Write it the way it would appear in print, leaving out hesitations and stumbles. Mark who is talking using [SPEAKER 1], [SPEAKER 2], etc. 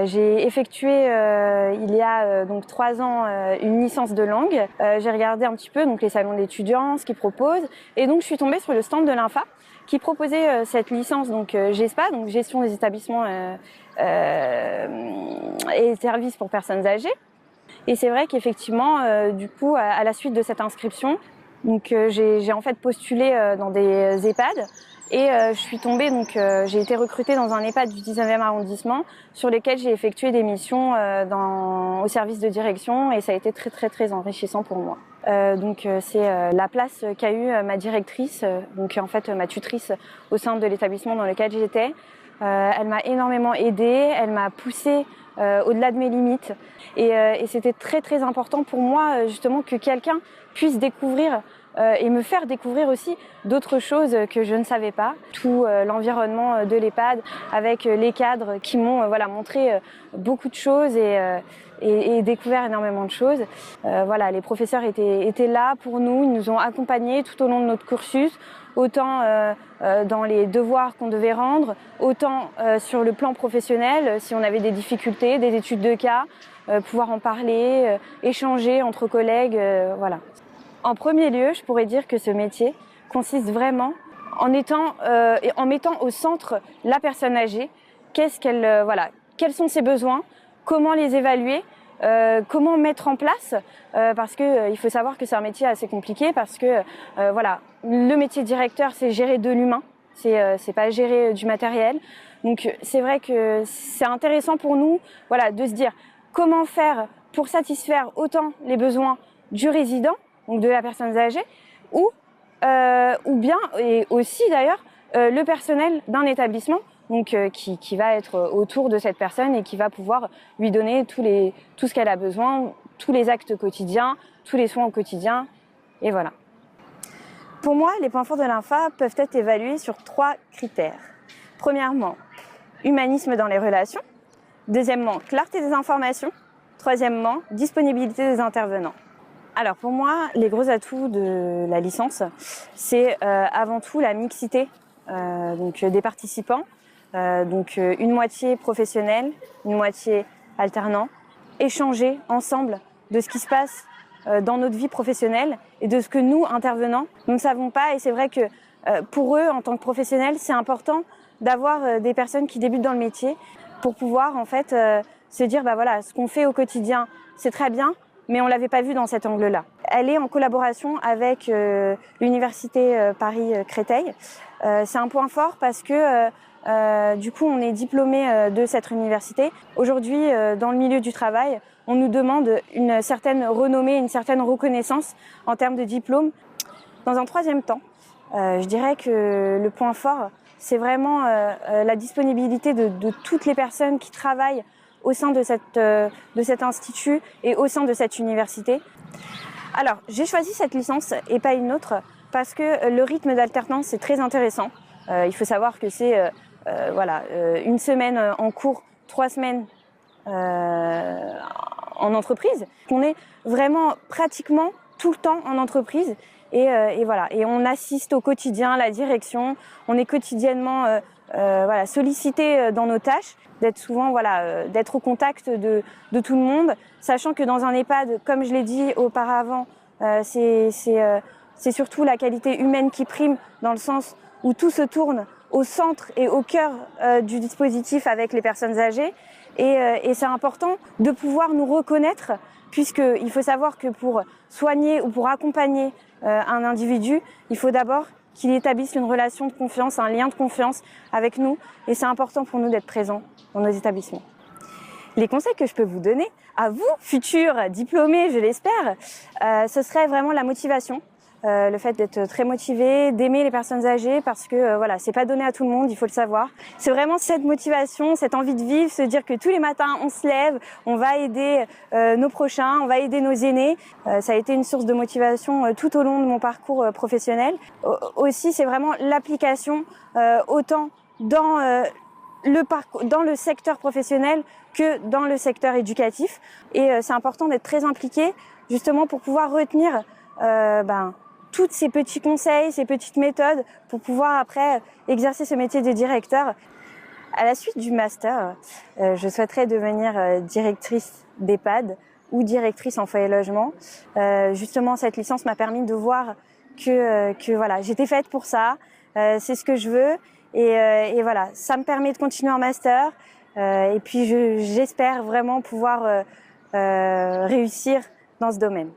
[SPEAKER 1] J'ai effectué il y a donc 3 ans une licence de langue. J'ai regardé un petit peu donc les salons d'étudiants, ce qu'ils proposent, et donc je suis tombée sur le stand de l'INFA qui proposait cette licence donc GESPA, donc gestion des établissements et services pour personnes âgées. Et c'est vrai qu'effectivement, du coup, à la suite de cette inscription, donc j'ai en fait postulé dans des EHPAD. Et je suis tombée, donc j'ai été recrutée dans un EHPAD du 19e arrondissement sur lesquels j'ai effectué des missions au service de direction, et ça a été très très très enrichissant pour moi. C'est la place qu'a eu ma directrice, donc en fait ma tutrice au sein de l'établissement dans lequel j'étais. Elle m'a énormément aidée, elle m'a poussée au-delà de mes limites, et c'était très très important pour moi justement que quelqu'un puisse découvrir et me faire découvrir aussi d'autres choses que je ne savais pas. Tout l'environnement de l'EHPAD avec les cadres qui m'ont montré beaucoup de choses et découvert énormément de choses. Les professeurs étaient là pour nous, ils nous ont accompagnés tout au long de notre cursus, autant dans les devoirs qu'on devait rendre, autant sur le plan professionnel, si on avait des difficultés, des études de cas, pouvoir en parler, échanger entre collègues, voilà. En premier lieu, je pourrais dire que ce métier consiste vraiment en mettant au centre la personne âgée. Quels sont ses besoins, comment les évaluer, comment mettre en place, parce que il faut savoir que c'est un métier assez compliqué, parce que le métier de directeur, c'est gérer de l'humain, c'est pas gérer du matériel. Donc c'est vrai que c'est intéressant pour nous, de se dire comment faire pour satisfaire autant les besoins du résident, donc de la personne âgée, ou bien, et aussi d'ailleurs, le personnel d'un établissement, donc qui va être autour de cette personne et qui va pouvoir lui donner tout ce qu'elle a besoin, tous les actes quotidiens, tous les soins au quotidien, et voilà. Pour moi, les points forts de l'INFA peuvent être évalués sur 3 critères. Premièrement, humanisme dans les relations. Deuxièmement, clarté des informations. Troisièmement, disponibilité des intervenants. Alors pour moi, les gros atouts de la licence, c'est avant tout la mixité des participants, une moitié professionnelle, une moitié alternant, échanger ensemble de ce qui se passe dans notre vie professionnelle et de ce que nous, intervenants, nous ne savons pas. Et c'est vrai que pour eux, en tant que professionnels, c'est important d'avoir des personnes qui débutent dans le métier pour pouvoir en fait se dire ce qu'on fait au quotidien, c'est très bien, mais on ne l'avait pas vu dans cet angle-là. Elle est en collaboration avec l'Université Paris-Créteil. C'est un point fort parce que du coup, on est diplômé de cette université. Aujourd'hui, dans le milieu du travail, on nous demande une certaine renommée, une certaine reconnaissance en termes de diplôme. Dans un troisième temps, je dirais que le point fort, c'est vraiment la disponibilité de toutes les personnes qui travaillent au sein de cet institut et au sein de cette université. Alors, j'ai choisi cette licence et pas une autre parce que le rythme d'alternance est très intéressant. Il faut savoir que c'est une semaine en cours, 3 semaines en entreprise. On est vraiment pratiquement tout le temps en entreprise et on assiste au quotidien, la direction. On est quotidiennement sollicité dans nos tâches, d'être au contact de tout le monde, sachant que dans un EHPAD, comme je l'ai dit auparavant, c'est surtout la qualité humaine qui prime, dans le sens où tout se tourne au centre et au cœur du dispositif avec les personnes âgées, et c'est important de pouvoir nous reconnaître, puisqu'il faut savoir que pour soigner ou pour accompagner un individu, il faut d'abord qu'il établisse une relation de confiance, un lien de confiance avec nous, et c'est important pour nous d'être présents dans nos établissements. Les conseils que je peux vous donner, à vous, futurs diplômés, je l'espère, ce serait vraiment la motivation. Le fait d'être très motivé, d'aimer les personnes âgées, parce que c'est pas donné à tout le monde, il faut le savoir. C'est vraiment cette motivation, cette envie de vivre, se dire que tous les matins on se lève, on va aider nos prochains, on va aider nos aînés. Ça a été une source de motivation tout au long de mon parcours professionnel. Aussi, c'est vraiment l'application autant dans le secteur professionnel que dans le secteur éducatif. Et c'est important d'être très impliqué, justement pour pouvoir retenir tous ces petits conseils, ces petites méthodes pour pouvoir après exercer ce métier de directeur. À la suite du master, je souhaiterais devenir directrice d'EHPAD ou directrice en foyer logement. Justement, cette licence m'a permis de voir que voilà, j'étais faite pour ça, c'est ce que je veux. Et voilà, ça me permet de continuer en master. Et puis j'espère vraiment pouvoir réussir dans ce domaine.